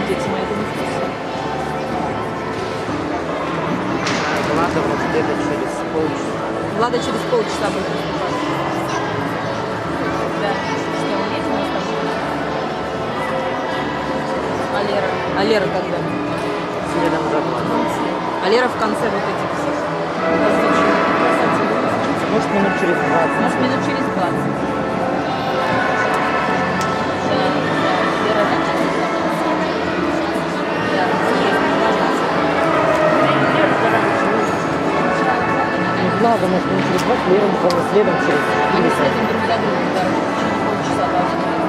дети мои, это не в курсе. Влада вот где-то через полчаса. Влада через полчаса будет выступать. Да. Что, мы едем на станцию? А Лера когда? Следом за мной. А Лера в конце вот этих всех. Красавцы. Может, минут через 20. Может, минут через 20. Да, Лера раньше. Да, Влада, может, минут через 20, Лера, например, следом через 50. они следом друг за другом, да, через полчаса должны.